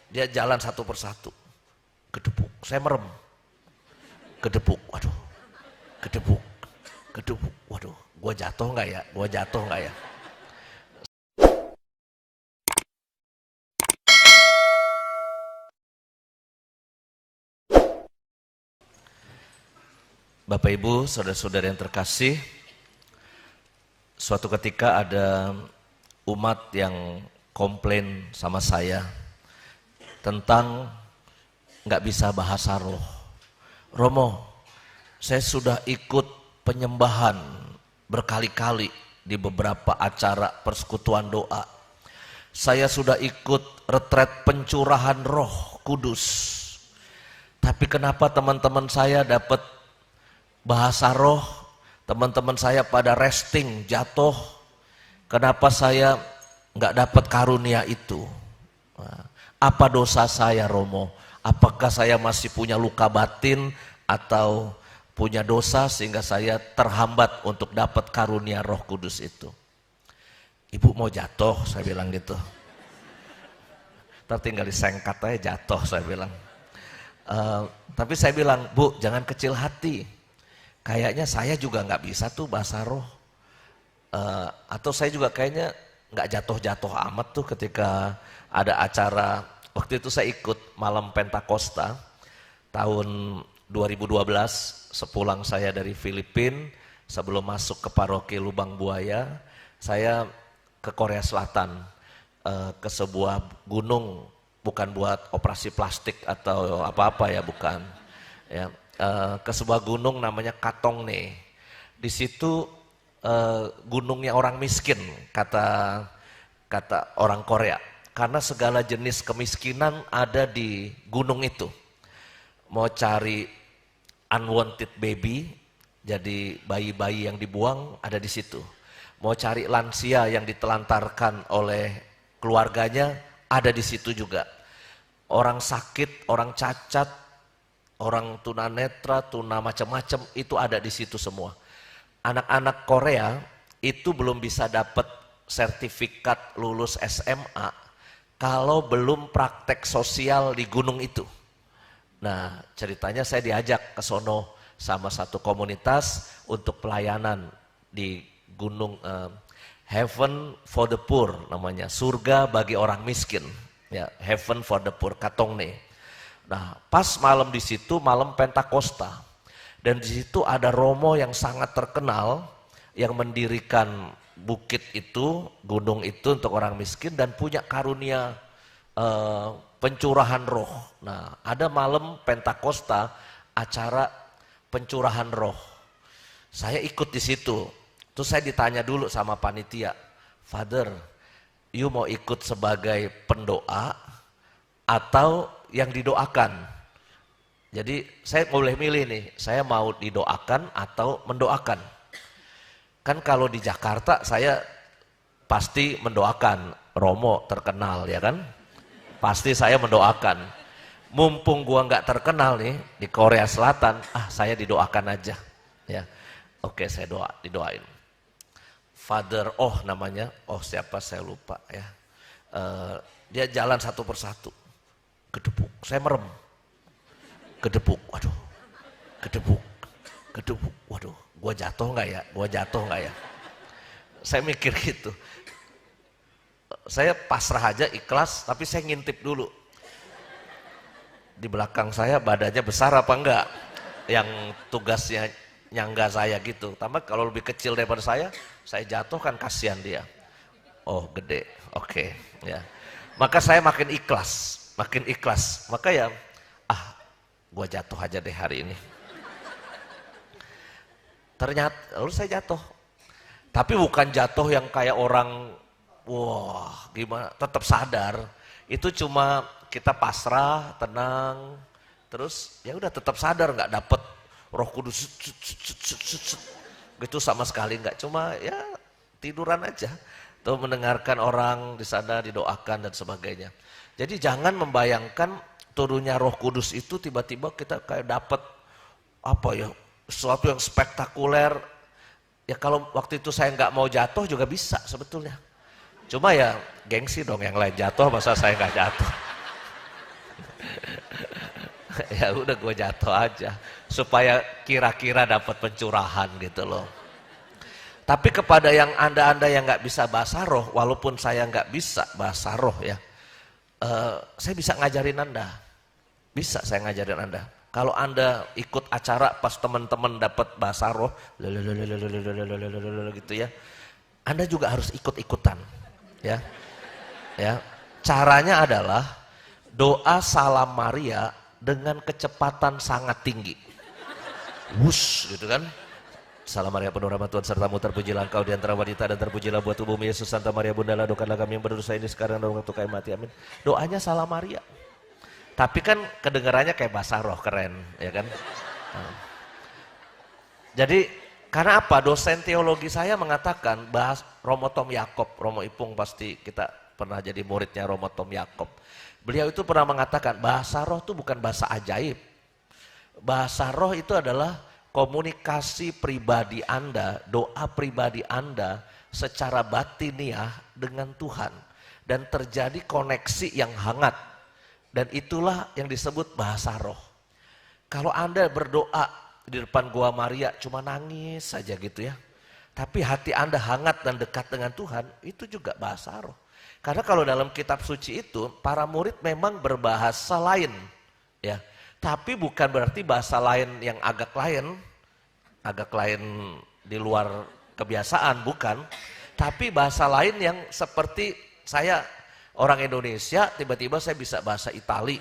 Dia jalan satu persatu, gedebuk, saya merem, gedebuk, waduh, gedebuk, gedebuk, waduh, gua jatuh nggak ya, gua jatuh nggak ya. Bapak Ibu, saudara-saudara yang terkasih, suatu ketika ada umat yang komplain sama saya tentang nggak bisa bahasa roh. Romo, saya sudah ikut penyembahan berkali-kali di beberapa acara persekutuan doa. Saya sudah ikut retret pencurahan Roh Kudus. Tapi kenapa teman-teman saya dapat bahasa roh, teman-teman saya pada resting, jatuh, kenapa saya nggak dapat karunia itu? Apa dosa saya, Romo? Apakah saya masih punya luka batin atau punya dosa sehingga saya terhambat untuk dapat karunia Roh Kudus itu? Ibu mau jatuh, saya bilang gitu. Tinggal disengkat aja jatuh, saya bilang. Tapi saya bilang, Bu, jangan kecil hati. Kayaknya saya juga nggak bisa tuh bahasa roh. Atau saya juga kayaknya nggak jatuh-jatuh amat tuh ketika ada acara. Waktu itu saya ikut malam Pentakosta tahun 2012, sepulang saya dari Filipina, sebelum masuk ke paroki Lubang Buaya, saya ke Korea Selatan, ke sebuah gunung, bukan buat operasi plastik atau apa-apa ya, bukan. Ya, ke sebuah gunung namanya Katongne. Di situ gunungnya orang miskin, kata orang Korea. Karena segala jenis kemiskinan ada di gunung itu. Mau cari unwanted baby, jadi bayi-bayi yang dibuang ada di situ. Mau cari lansia yang ditelantarkan oleh keluarganya ada di situ juga. Orang sakit, orang cacat, orang tunanetra, tuna macam-macam itu ada di situ semua. Anak-anak Korea itu belum bisa dapat sertifikat lulus SMA kalau belum praktek sosial di gunung itu. Nah, ceritanya saya diajak ke sono sama satu komunitas untuk pelayanan di gunung Heaven for the Poor namanya, surga bagi orang miskin. Ya, Heaven for the Poor, Katongne. Nah, pas malam di situ, malam Pentakosta. Dan di situ ada romo yang sangat terkenal yang mendirikan bukit itu, gunung itu untuk orang miskin dan punya karunia pencurahan roh. Nah, ada malam Pentakosta acara pencurahan roh. Saya ikut di situ. Terus saya ditanya dulu sama panitia, Father, you mau ikut sebagai pendoa atau yang didoakan? Jadi saya boleh milih nih, saya mau didoakan atau mendoakan. Kan kalau di Jakarta saya pasti mendoakan, Romo terkenal ya kan, pasti saya mendoakan. Mumpung gua nggak terkenal nih di Korea Selatan, saya didoakan aja ya. Oke, saya didoain. Father, namanya, siapa saya lupa ya. Dia jalan satu persatu, gedebuk, saya merem, gedebuk, waduh, gedebuk, gedebuk, waduh, gua jatuh nggak ya, gua jatuh nggak ya. Saya mikir gitu. Saya pasrah aja, ikhlas, tapi saya ngintip dulu. Di belakang saya badannya besar apa enggak? Yang tugasnya nyangga saya gitu. Tambah kalau lebih kecil daripada saya jatuh kan kasihan dia. Oh, gede. Oke, ya. Maka saya makin ikhlas. Maka ya, gua jatuh aja deh hari ini. Ternyata lalu saya jatuh. Tapi bukan jatuh yang kayak orang wah, gimana, tetap sadar. Itu cuma kita pasrah, tenang, terus ya udah tetap sadar, nggak dapet Roh Kudus gitu sama sekali nggak, cuma ya tiduran aja. Tuh mendengarkan orang di sana didoakan dan sebagainya. Jadi jangan membayangkan turunnya Roh Kudus itu tiba-tiba kita kayak dapet apa ya, sesuatu yang spektakuler. Ya kalau waktu itu saya nggak mau jatuh juga bisa sebetulnya. Cuma ya gengsi dong yang lain jatuh, masa saya nggak jatuh. Ya udah gue jatuh aja supaya kira-kira dapat pencurahan gitu loh. Tapi kepada yang anda yang nggak bisa bahasa roh, walaupun saya nggak bisa bahasa roh ya, saya bisa ngajarin anda, bisa saya ngajarin anda. Kalau anda ikut acara pas teman-teman dapat bahasa roh, gitu ya, anda juga harus ikut-ikutan, ya. Ya, caranya adalah doa salam Maria dengan kecepatan sangat tinggi. Wush, gitu kan. Salam Maria penuh rahmat Tuhan sertamu, terpujilah engkau di antara wanita dan terpujilah buah tubuhmu Yesus. Santa Maria Bunda ladokanlah kami yang berdosa ini sekarang dan waktu kami mati. Amin. Doanya salam Maria. Tapi kan kedengarannya kayak bahasa roh, keren, ya kan. Jadi karena apa? Dosen teologi saya mengatakan bahas Romo Tom Yakob, Romo Ipung pasti kita pernah jadi muridnya Romo Tom Yakob. Beliau itu pernah mengatakan bahasa roh itu bukan bahasa ajaib. Bahasa roh itu adalah komunikasi pribadi Anda, doa pribadi Anda secara batiniah dengan Tuhan. Dan terjadi koneksi yang hangat. Dan itulah yang disebut bahasa roh. Kalau Anda berdoa di depan Gua Maria cuma nangis saja gitu ya. Tapi hati Anda hangat dan dekat dengan Tuhan, itu juga bahasa roh. Karena kalau dalam kitab suci itu, para murid memang berbahasa lain. Ya. Tapi bukan berarti bahasa lain yang agak lain di luar kebiasaan, bukan. Tapi bahasa lain yang seperti saya orang Indonesia, tiba-tiba saya bisa bahasa Itali.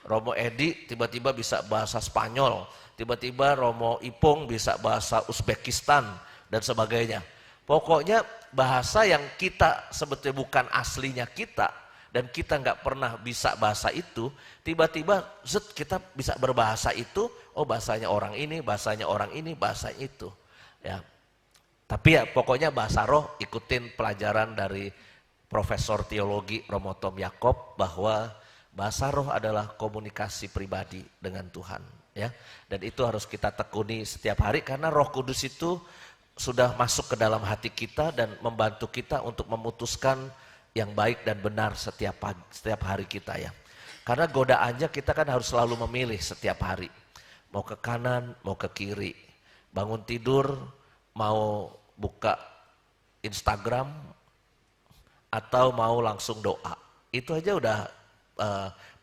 Romo Edi tiba-tiba bisa bahasa Spanyol. Tiba-tiba Romo Ipung bisa bahasa Uzbekistan dan sebagainya. Pokoknya bahasa yang kita sebetulnya bukan aslinya kita dan kita nggak pernah bisa bahasa itu, tiba-tiba kita bisa berbahasa itu, oh bahasanya orang ini, bahasanya orang ini, bahasa itu. Ya. Tapi ya pokoknya bahasa roh, ikutin pelajaran dari Profesor Teologi Romo Tom Yakob bahwa bahasa roh adalah komunikasi pribadi dengan Tuhan. Ya, dan itu harus kita tekuni setiap hari karena Roh Kudus itu sudah masuk ke dalam hati kita dan membantu kita untuk memutuskan yang baik dan benar setiap hari kita ya. Karena godaannya kita kan harus selalu memilih setiap hari. Mau ke kanan, mau ke kiri. Bangun tidur, mau buka Instagram atau mau langsung doa. Itu aja udah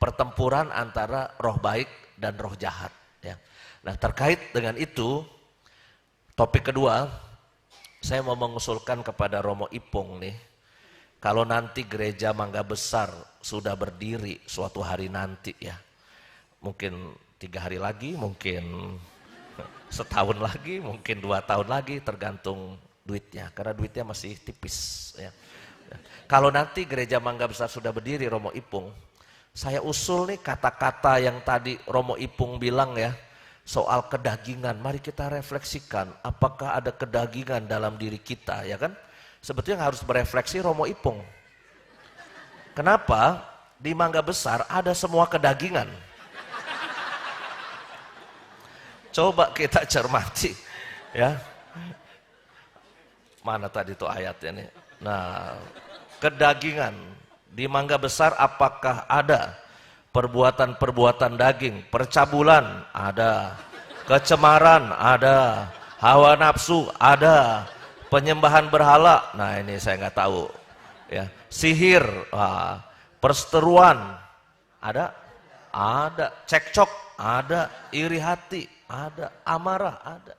pertempuran antara roh baik dan roh jahat. Ya. Nah terkait dengan itu, topik kedua, saya mau mengusulkan kepada Romo Ipung nih, kalau nanti gereja Mangga Besar sudah berdiri suatu hari nanti ya, mungkin 3 hari lagi, mungkin setahun lagi, mungkin 2 tahun lagi, tergantung duitnya, karena duitnya masih tipis. Ya. Kalau nanti gereja Mangga Besar sudah berdiri, Romo Ipung, saya usul nih kata-kata yang tadi Romo Ipung bilang ya, soal kedagingan. Mari kita refleksikan, apakah ada kedagingan dalam diri kita, ya kan? Sebetulnya harus berefleksi Romo Ipung. Kenapa? Di Mangga Besar ada semua kedagingan. Coba kita cermati, ya. Mana tadi tuh ayatnya nih? Nah, kedagingan. Di Mangga Besar apakah ada perbuatan-perbuatan daging, percabulan ada, kecemaran ada, hawa nafsu ada, penyembahan berhala, nah ini saya nggak tahu, ya, sihir, perseteruan ada, cekcok ada, iri hati ada, amarah ada,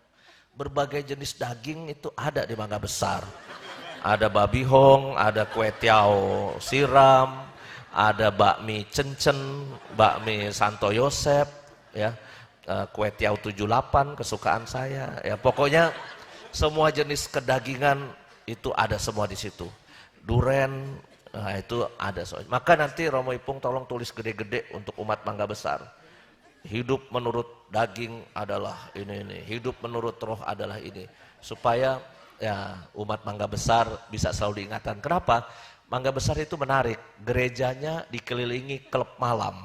berbagai jenis daging itu ada di Mangga Besar. Ada babi hong, ada kue tiao siram, ada bakmi cencen, bakmi Santo Yosep, ya, kue tiao 78 kesukaan saya. Ya, pokoknya semua jenis kedagingan itu ada semua di situ. Duren, nah itu ada. Maka nanti Romo Ipung tolong tulis gede-gede untuk umat Mangga Besar. Hidup menurut daging adalah ini, hidup menurut roh adalah ini. Supaya ya umat Mangga Besar bisa selalu diingatkan. Kenapa? Mangga Besar itu menarik, gerejanya dikelilingi klub malam.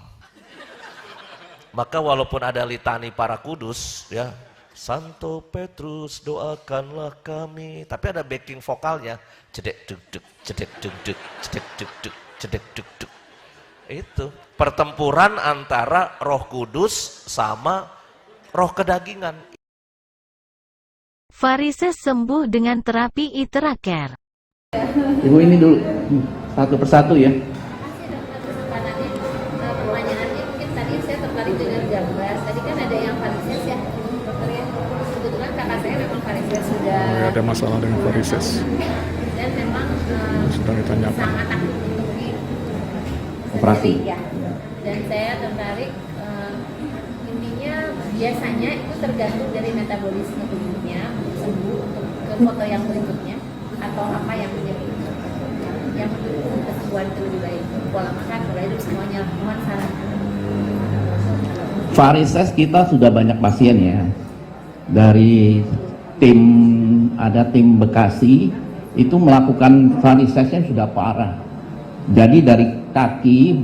Maka walaupun ada litani para kudus, ya, Santo Petrus doakanlah kami, tapi ada backing vokalnya, cedek duk duk, cedek duk duk, cedek duk duk, cedek duk duk. Itu pertempuran antara Roh Kudus sama roh kedagingan. Varises sembuh dengan terapi Iteraker. Ibu ini dulu satu persatu ya. Pertanyaannya mungkin tadi saya tertarik dengan gambar. Tadi kan ada yang varises ya, dokter ya. Kebetulan kakak saya memang varises sudah. Ada masalah dengan varises. Dan memang Sedang ditanyakan. sangat takut untuk Operasi. ya. Dan saya tertarik intinya biasanya itu tergantung dari metabolisme tubuhnya untuk sembuh untuk ke foto yang berikutnya atau apa yang menjadi yang mendukung kesembuhan itu lebih baik, pola makan, pola hidup, semuanya. Mohon saran. Varises kita sudah banyak pasien ya. Dari ada tim Bekasi itu melakukan varisesnya sudah parah. Jadi dari kaki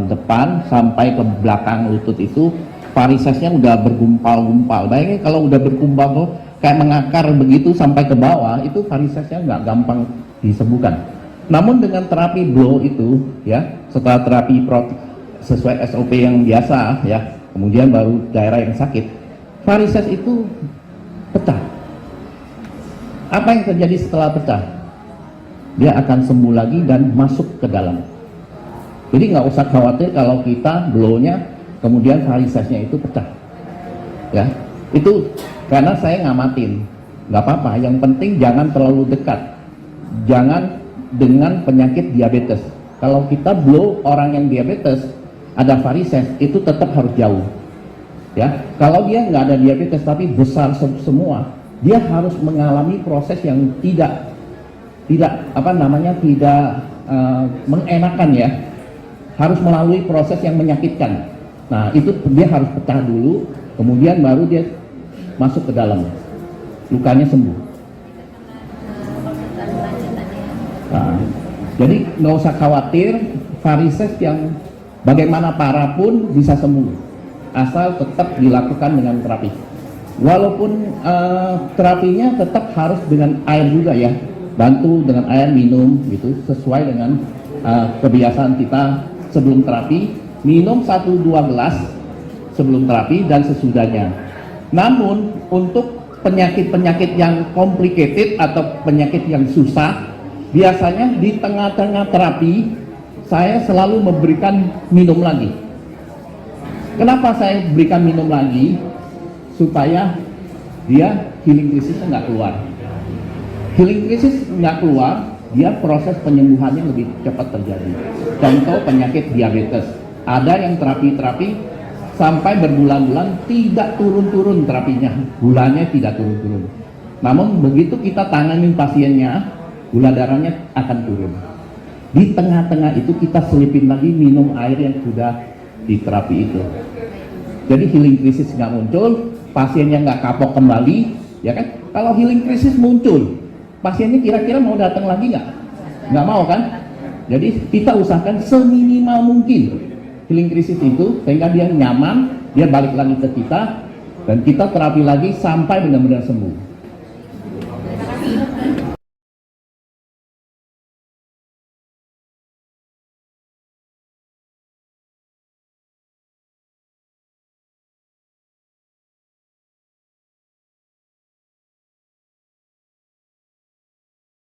depan sampai ke belakang lutut itu varisesnya udah bergumpal-gumpal. Bayangin kalau udah bergumpal kayak mengakar begitu sampai ke bawah, itu varisesnya nggak gampang disembuhkan. Namun dengan terapi blow itu ya, setelah terapi sesuai SOP yang biasa ya, kemudian baru daerah yang sakit, varises itu pecah. Apa yang terjadi setelah pecah? Dia akan sembuh lagi dan masuk ke dalam. Jadi nggak usah khawatir kalau kita blow-nya kemudian varisesnya itu pecah. Ya, itu karena saya ngamatin. Nggak apa-apa, yang penting jangan terlalu dekat. Jangan dengan penyakit diabetes. Kalau kita blow orang yang diabetes ada varises, itu tetap harus jauh. Ya, kalau dia nggak ada diabetes tapi besar semua, dia harus mengalami proses yang tidak mengenakan ya, harus melalui proses yang menyakitkan. Nah itu dia harus pecah dulu, kemudian baru dia masuk ke dalam, lukanya sembuh. Nah, jadi nggak usah khawatir, varises yang bagaimana parah pun bisa sembuh, asal tetap dilakukan dengan terapi. Walaupun terapinya tetap harus dengan air juga ya, bantu dengan air minum gitu, sesuai dengan kebiasaan kita sebelum terapi, minum 1-2 gelas sebelum terapi dan sesudahnya. Namun untuk penyakit-penyakit yang complicated atau penyakit yang susah, biasanya di tengah-tengah terapi saya selalu memberikan minum lagi. Kenapa saya berikan minum lagi? Supaya dia healing krisisnya nggak keluar. Healing krisis nggak keluar, dia proses penyembuhannya lebih cepat terjadi. Contoh penyakit diabetes, ada yang terapi sampai berbulan-bulan tidak turun-turun terapinya, gulanya tidak turun-turun. Namun begitu kita tanganin pasiennya, gula darahnya akan turun. Di tengah-tengah itu kita selipin lagi minum air yang sudah diterapi itu. Jadi healing krisis nggak muncul, pasiennya nggak kapok kembali, ya kan? Kalau healing krisis muncul, pasiennya kira-kira mau datang lagi nggak? Nggak mau kan? Jadi kita usahakan seminimal mungkin healing krisis itu sehingga dia nyaman, dia balik lagi ke kita dan kita terapi lagi sampai benar-benar sembuh.